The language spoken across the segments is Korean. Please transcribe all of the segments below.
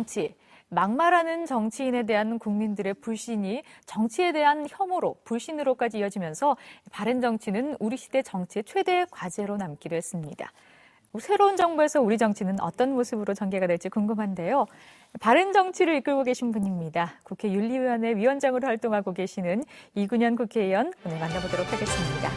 정치. 막말하는 정치인에 대한 국민들의 불신이 정치에 대한 혐오로, 불신으로까지 이어지면서 바른정치는 우리 시대 정치의 최대 과제로 남기도 했습니다. 새로운 정부에서 우리 정치는 어떤 모습으로 전개가 될지 궁금한데요. 바른정치를 이끌고 계신 분입니다. 국회 윤리위원회 위원장으로 활동하고 계시는 이군현 국회의원 오늘 만나보도록 하겠습니다.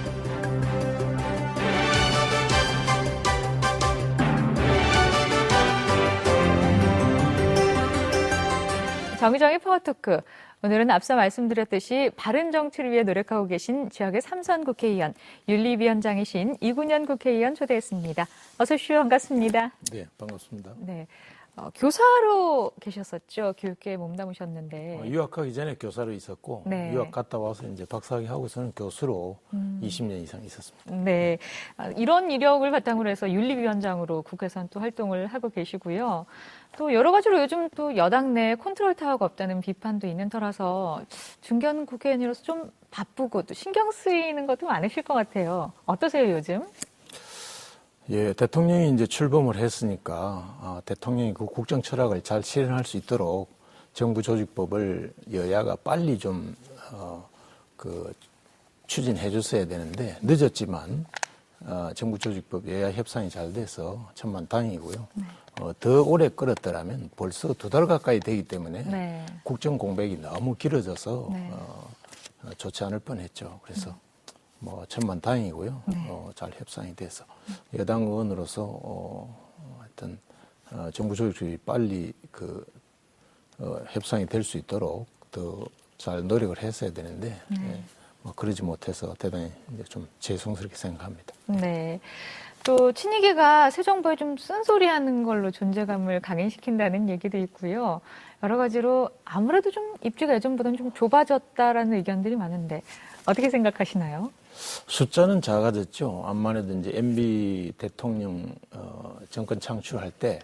정의정의 파워토크. 오늘은 앞서 말씀드렸듯이 바른 정치를 위해 노력하고 계신 지역의 삼선 국회의원, 윤리위원장이신 이군현 국회의원 초대했습니다. 어서 오십시오. 반갑습니다. 네, 반갑습니다. 네, 교사로 계셨었죠. 교육계에 몸담으셨는데. 유학하기 전에 교사로 있었고, 네. 유학 갔다 와서 이제 박사학위 하고서는 교수로 20년 이상 있었습니다. 네, 이런 이력을 바탕으로 해서 윤리위원장으로 국회에서는 또 활동을 하고 계시고요. 또 여러 가지로 요즘 또 여당 내 컨트롤 타워가 없다는 비판도 있는 터라서 중견 국회의원으로서 좀 바쁘고 또 신경 쓰이는 것도 많으실 것 같아요. 어떠세요, 요즘? 예, 대통령이 이제 출범을 했으니까 대통령이 그 국정 철학을 잘 실현할 수 있도록 정부 조직법을 여야가 빨리 좀 추진해 줬어야 되는데 늦었지만 정부 조직법 여야 협상이 잘 돼서 천만 다행이고요. 네. 더 오래 끌었더라면 벌써 2달 가까이 되기 때문에 네. 국정 공백이 너무 길어져서 네. 좋지 않을 뻔했죠. 그래서 뭐 천만 다행이고요. 네. 잘 협상이 돼서 여당 의원으로서 하여튼 정부 조직이 빨리 협상이 될 수 있도록 더 잘 노력을 했어야 되는데 뭐 그러지 못해서 대단히 이제 좀 죄송스럽게 생각합니다. 네. 또 친이계가 새 정부에 좀 쓴소리하는 걸로 존재감을 각인시킨다는 얘기도 있고요. 여러 가지로 아무래도 좀 입지가 예전보다는 좀 좁아졌다라는 의견들이 많은데 어떻게 생각하시나요? 숫자는 작아졌죠. 암만 해도 이제 MB 대통령 정권 창출할 때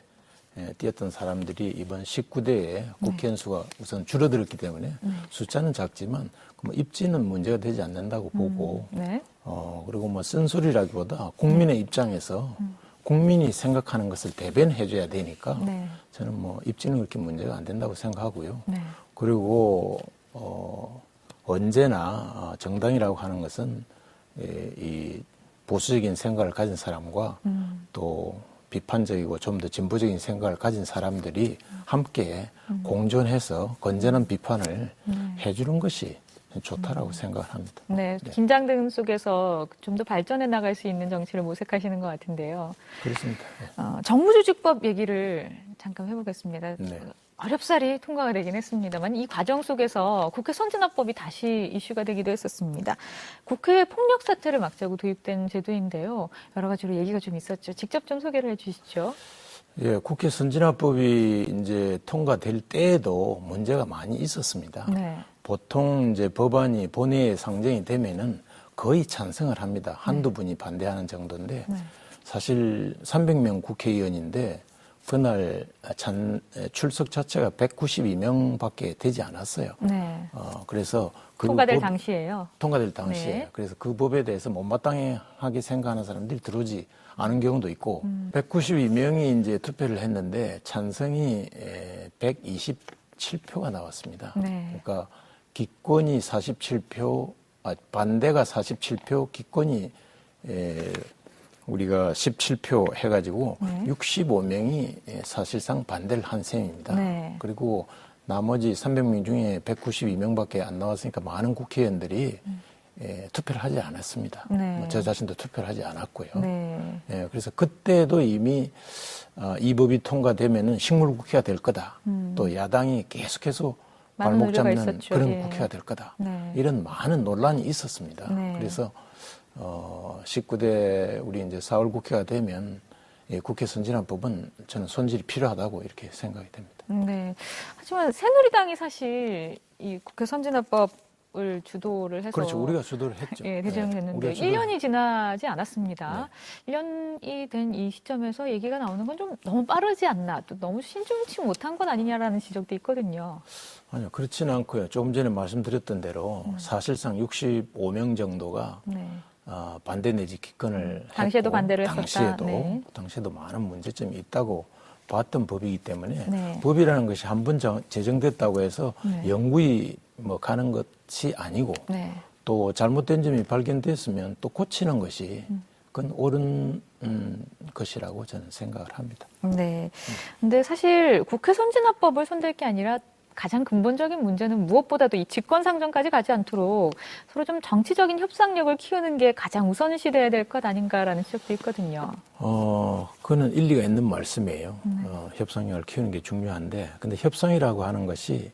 뛰었던 사람들이 이번 19대에 국회의원 수가 우선 줄어들었기 때문에 숫자는 작지만 뭐 입지는 문제가 되지 않는다고 보고 네. 그리고 뭐 쓴소리라기보다 국민의 입장에서 국민이 생각하는 것을 대변해 줘야 되니까 네. 저는 뭐 입지는 그렇게 문제가 안 된다고 생각하고요. 네. 그리고 언제나 정당이라고 하는 것은 이 보수적인 생각을 가진 사람과 또 비판적이고 좀 더 진보적인 생각을 가진 사람들이 함께 공존해서 건전한 비판을 해주는 것이 좋다라고 생각을 합니다. 네, 긴장된 속에서 좀 더 발전해 나갈 수 있는 정치를 모색하시는 것 같은데요. 그렇습니다. 정부조직법 얘기를 잠깐 해보겠습니다. 네. 어렵사리 통과가 되긴 했습니다만 이 과정 속에서 국회 선진화법이 다시 이슈가 되기도 했었습니다. 국회 폭력 사태를 막자고 도입된 제도인데요. 여러 가지로 얘기가 좀 있었죠. 직접 좀 소개를 해주시죠. 예, 국회 선진화법이 이제 통과될 때에도 문제가 많이 있었습니다. 네. 보통 이제 법안이 본회의에 상정이 되면은 거의 찬성을 합니다. 한두 분이 반대하는 정도인데 사실 300명 국회의원인데 그날 출석 자체가 192명밖에 되지 않았어요. 네. 그래서 통과될 당시에요. 통과될 당시에. 네. 그래서 그 법에 대해서 못마땅하게 생각하는 사람들이 들어오지 않은 경우도 있고 192명이 이제 투표를 했는데 찬성이 127표가 나왔습니다. 네. 그러니까 기권이 47표, 반대가 47표, 기권이 우리가 17표 해가지고 65명이 사실상 반대를 한 셈입니다. 네. 그리고 나머지 300명 중에 192명밖에 안 나왔으니까 많은 국회의원들이 투표를 하지 않았습니다. 네. 저 자신도 투표를 하지 않았고요. 네. 그래서 그때도 이미 이 법이 통과되면은 식물국회가 될 거다. 또 야당이 계속해서 발목 잡는 있었죠. 그런 예. 국회가 될 거다. 네. 이런 많은 논란이 있었습니다. 네. 그래서 19대 우리 이제 4월 국회가 되면 국회 선진화법은 저는 손질이 필요하다고 이렇게 생각이 됩니다. 네. 하지만 새누리당이 사실 이 국회 선진화법을 주도를 해서 그렇죠. 우리가 주도를 했죠. 예, 대정했는데 네, 1년이 지나지 않았습니다. 1년이 된 이 시점에서 얘기가 나오는 건 좀 너무 빠르지 않나, 또 너무 신중치 못한 건 아니냐라는 지적도 있거든요. 아니요, 그렇지는 않고요. 조금 전에 말씀드렸던 대로 사실상 65명 정도가 네. 반대 내지 기권을 당시에도 했고, 반대를 했었다. 당시에도 네. 당시에도 많은 문제점이 있다고 봤던 법이기 때문에 네. 법이라는 것이 한 번 제정됐다고 해서 네. 영구히 뭐 가는 것이 아니고 네. 또 잘못된 점이 발견됐으면 또 고치는 것이 그건 옳은 것이라고 저는 생각을 합니다. 네. 근데 사실 국회 선진화법을 손댈 게 아니라 가장 근본적인 문제는 무엇보다도 이 직권상정까지 가지 않도록 서로 좀 정치적인 협상력을 키우는 게 가장 우선시돼야 될 것 아닌가라는 지적도 있거든요. 그는 일리가 있는 말씀이에요. 협상력을 키우는 게 중요한데, 근데 협상이라고 하는 것이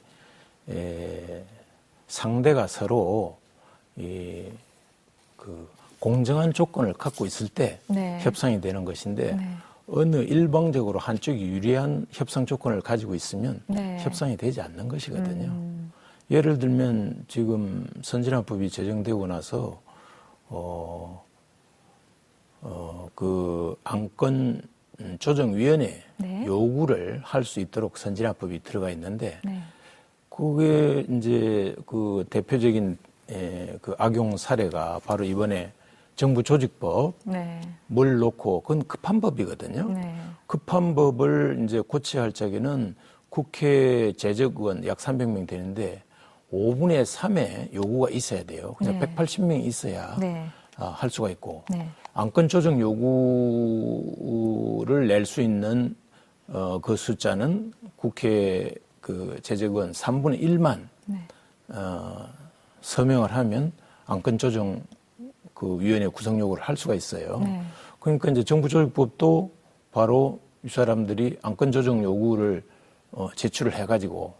상대가 서로 그 공정한 조건을 갖고 있을 때 네. 협상이 되는 것인데 네. 어느 일방적으로 한쪽이 유리한 협상 조건을 가지고 있으면 네. 협상이 되지 않는 것이거든요. 예를 들면 지금 선진화법이 제정되고 나서 그 안건 조정위원회 네. 요구를 할 수 있도록 선진화법이 들어가 있는데 네. 그게 이제 그 대표적인 그 악용 사례가 바로 이번에 정부 조직법 네. 뭘 놓고 그건 급한 법이거든요. 네. 급한 법을 이제 고쳐야 할 적에는 국회 제적 의원 약 300명 되는데 5분의 3의 요구가 있어야 돼요. 그냥 네. 180명이 있어야 네. 할 수가 있고 네. 안건 조정 요구를 낼 수 있는 그 숫자는 국회 그 제적 의원 3분의 1만 네. 서명을 하면 안건 조정 그 위원회 구성 요구를 할 수가 있어요. 네. 그러니까 이제 정부조직법도 바로 이 사람들이 안건 조정 요구를 제출을 해가지고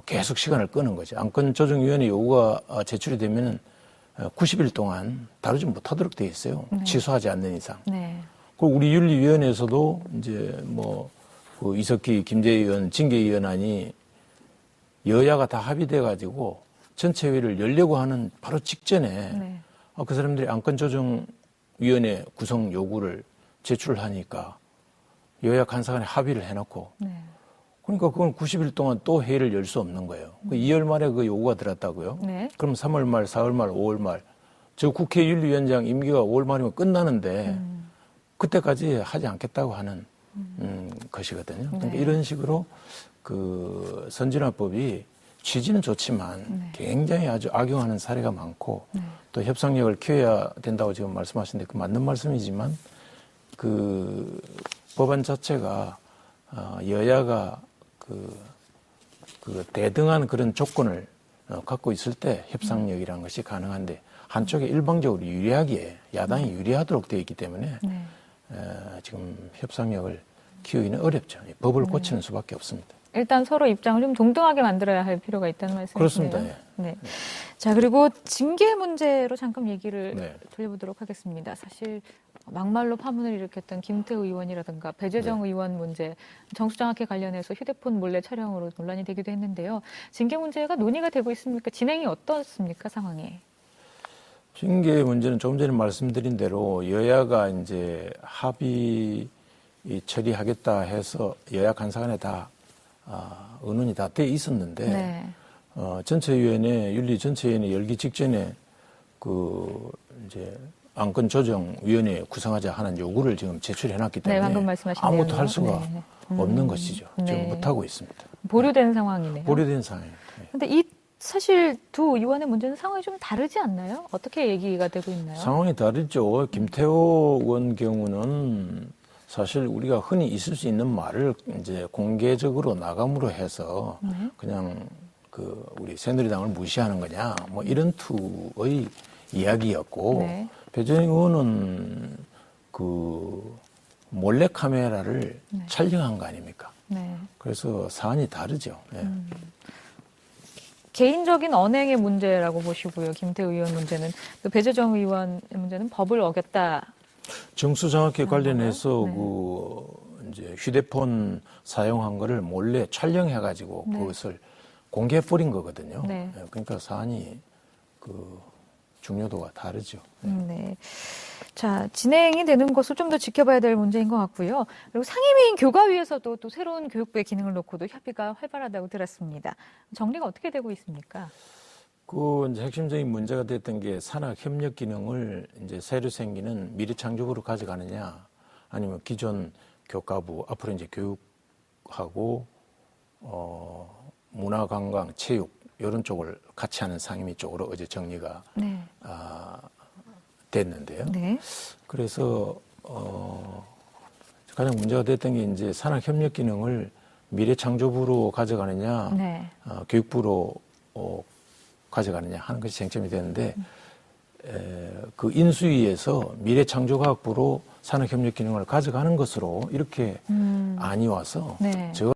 계속 시간을 끄는 거죠. 안건 조정 위원회 요구가 제출이 되면은 90일 동안 다루지 못하도록 돼 있어요. 네. 취소하지 않는 이상. 네. 그리고 우리 윤리위원회에서도 이제 그 이석기 김재의원 징계위원안이 여야가 다 합의돼가지고 전체 회의를 열려고 하는 바로 직전에 네. 그 사람들이 안건조정위원회 구성 요구를 제출하니까 여야 간사간에 합의를 해놓고 네. 그러니까 그건 90일 동안 또 회의를 열 수 없는 거예요. 2월 말에 그 요구가 들어왔다고요. 네. 그럼 3월 말, 4월 말, 5월 말. 저 국회 윤리위원장 임기가 5월 말이면 끝나는데 그때까지 하지 않겠다고 하는 것이거든요. 그러니까 네. 이런 식으로 그 선진화법이 취지는 좋지만 네. 굉장히 아주 악용하는 사례가 많고 네. 또 협상력을 키워야 된다고 지금 말씀하시는데 그 맞는 말씀이지만 그 법안 자체가 여야가 그 대등한 그런 조건을 갖고 있을 때 협상력이라는 것이 가능한데 한쪽에 일방적으로 유리하기에 야당이 유리하도록 되어 있기 때문에 네. 지금 협상력을 키우기는 어렵죠. 법을 고치는 수밖에 없습니다. 일단 서로 입장을 좀 동등하게 만들어야 할 필요가 있다는 말씀이시네요. 그렇습니다. 예. 네. 자, 그리고 징계 문제로 잠깐 얘기를 네. 돌려보도록 하겠습니다. 사실 막말로 파문을 일으켰던 김태우 의원이라든가 배재정 의원 문제, 정수장학회 관련해서 휴대폰 몰래 촬영으로 논란이 되기도 했는데요. 징계 문제가 논의가 되고 있습니까? 진행이 어떻습니까, 상황이? 징계 문제는 조금 전에 말씀드린 대로 여야가 이제 합의 처리하겠다 해서 여야 간사간에 다 의논이 다 돼 있었는데 네. 전체위원회 윤리 전체위원회 열기 직전에 그 이제 안건 조정 위원회 구성하자 하는 요구를 지금 제출해놨기 때문에 네, 방금 말씀하신 아무것도 내용이요. 할 수가 네. 없는 것이죠. 네. 지금 못 하고 있습니다. 보류된 상황이네요. 보류된 상황이에요. 네. 근데 이 사실 두 의원의 문제는 상황이 좀 다르지 않나요? 어떻게 얘기가 되고 있나요? 상황이 다르죠. 김태호 의원 경우는 사실 우리가 흔히 있을 수 있는 말을 이제 공개적으로 나감으로 해서 그냥 그 우리 새누리당을 무시하는 거냐 뭐 이런 투의 이야기였고 네. 배재정 의원은 그 몰래 카메라를 촬영한 거 아닙니까? 네. 그래서 사안이 다르죠. 예. 개인적인 언행의 문제라고 보시고요. 김태우 의원 문제는 또 배재정 의원 문제는 법을 어겼다. 정수장학회 관련해서 네. 그 이제 휴대폰 사용한 거를 몰래 촬영해가지고 네. 그것을 공개해 버린 거거든요. 네. 그러니까 사안이 그 중요도가 다르죠. 네. 자, 진행이 되는 것을 좀 더 지켜봐야 될 문제인 것 같고요. 그리고 상임위인 교과위에서도 또 새로운 교육부의 기능을 놓고도 협의가 활발하다고 들었습니다. 정리가 어떻게 되고 있습니까? 그 이제 핵심적인 문제가 됐던 게 산학 협력 기능을 이제 새로 생기는 미래창조부로 가져가느냐, 아니면 기존 교과부 앞으로 이제 교육 교육하고 문화관광, 체육 이런 쪽을 같이 하는 상임위 쪽으로 어제 정리가 네. 됐는데요. 네. 그래서 가장 문제가 됐던 게 이제 산학협력 기능을 미래창조부로 가져가느냐, 네. 교육부로 가져가느냐 하는 것이 쟁점이 되는데 그 인수위에서 미래창조과학부로 산학협력 기능을 가져가는 것으로 이렇게 안이 와서 네. 제가